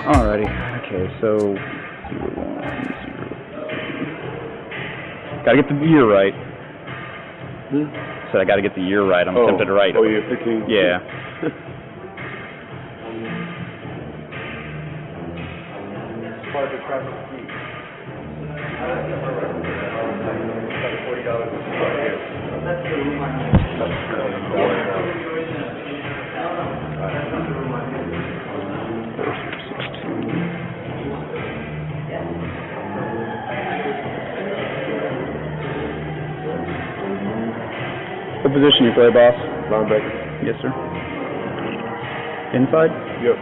Alrighty. Okay, so 0, 1, 0. Gotta get the year right. So I gotta get the year right. I'm tempted to write. Oh, yeah, 15. Yeah. What position you play, boss? Linebacker. Yes, sir. Inside? Yep.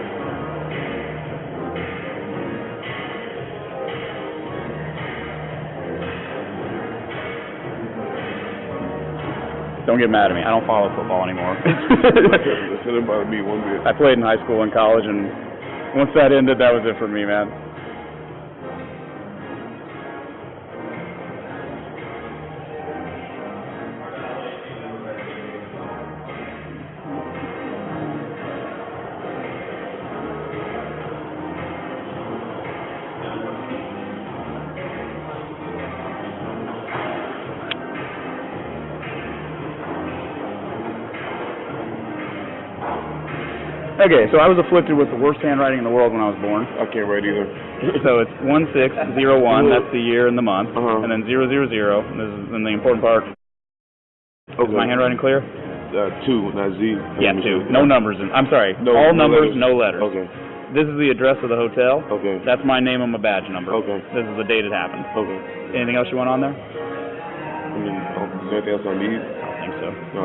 Don't get mad at me. I don't follow football anymore. It didn't bother me one bit. I played in high school and college, and once that ended, that was it for me, man. Okay, so I was afflicted with the worst handwriting in the world when I was born. I can't write either. So it's 1601, that's the year and the month, and then 000, this is in the important part. Okay. Is my handwriting clear? 2, not Z. Yeah, 2. No numbers. I'm sorry. No, all no numbers, letters. no letters. Okay. This is the address of the hotel. Okay. That's my name and my badge number. Okay. This is the date it happened. Okay. Anything else you want on there? I mean, is there anything else I need? I don't think so. No.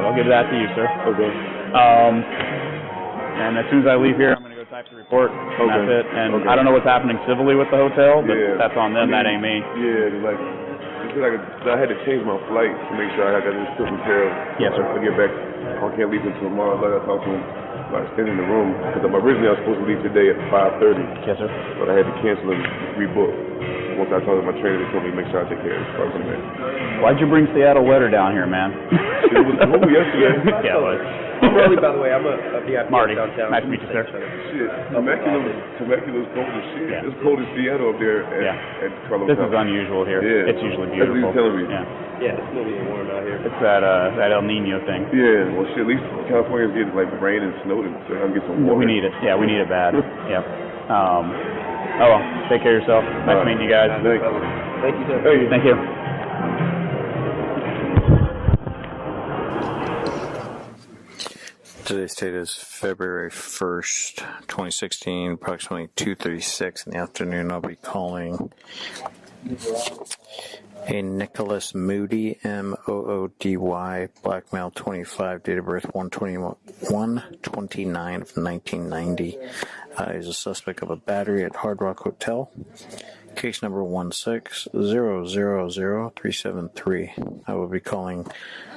I'll give that to you, sir. Okay. And as soon as I leave here, I'm going to go type the report, and that's it. And Okay. I don't know what's happening civilly with the hotel, but Yeah. that's on them. That ain't me. Yeah, like, I had to change my flight to make sure I got this taken care of. Yes, sir. I get back. I can't leave until tomorrow. Like I talked to him about extending the room because originally I was supposed to leave today at 5:30. Yes, sir. But I had to cancel and rebook. Once I talked to my trainer, they told me to make sure I take care of this person, man. Why'd you bring Seattle weather down here, man? It was cool yesterday. Yeah, it was. I'm Marley, by the way. I'm a VIP Marty. downtown. Nice to meet you, sir. Shit, Temecula's cold as shit. Yeah. It's cold as Seattle up there at Carlos. This is unusual here. Yeah. It's usually That's what beautiful. he's telling me. Yeah. Yeah, it's still being warm out here. It's that El Nino thing. Yeah, well, shit, at least California's getting like rain and snow, so I can get some water. We need it. Yeah, we need it bad. Yeah. Oh well. Take care of yourself. Nice meeting you guys. Thanks. Thank you, sir. Hey. Thank you. Today's date is February 1st, 2016, approximately 2:36 in the afternoon. I'll be calling a Nicholas Moody, Moody, black male, 25, date of birth 1/29 of 1990. He's a suspect of a battery at Hard Rock Hotel. Case number 160000373. I will be calling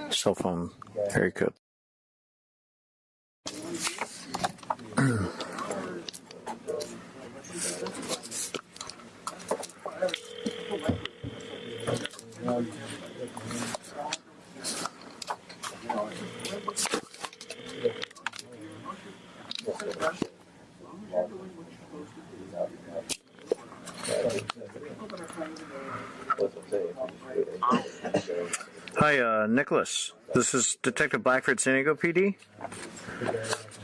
cell phone area code. Hi, Nicholas. This is Detective Blackford, San Diego PD.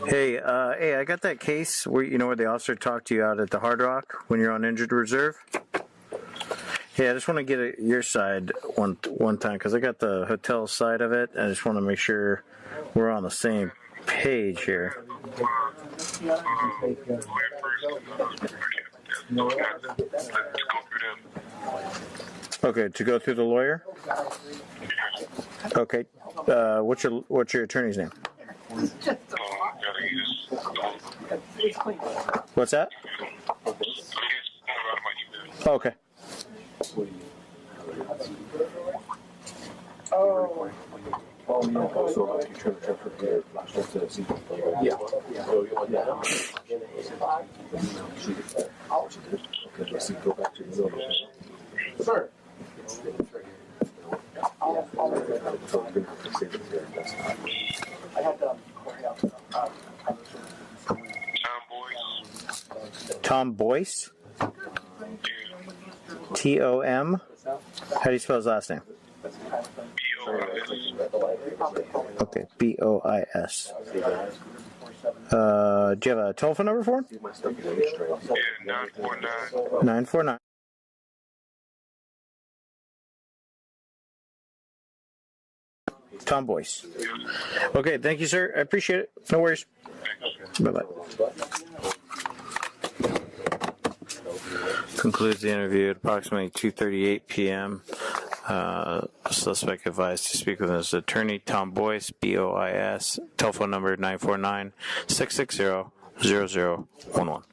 Hey, I got that case where where the officer talked to you out at the Hard Rock when you're on injured reserve. Hey, I just want to get your side one time because I got the hotel side of it. I just want to make sure we're on the same page here. Okay, to go through the lawyer. Okay, what's your attorney's name? What's that? Okay. Sir. Tom Boyce? Tom? How do you spell his last name? Okay, Bois. Do you have a telephone number for him? Yeah, 949. 949. Tom Boyce. Okay, thank you, sir. I appreciate it. No worries. Bye-bye. Concludes the interview at approximately 2:38 p.m. Suspect advised to speak with his attorney, Tom Boyce, Bois, telephone number 949-660-0011.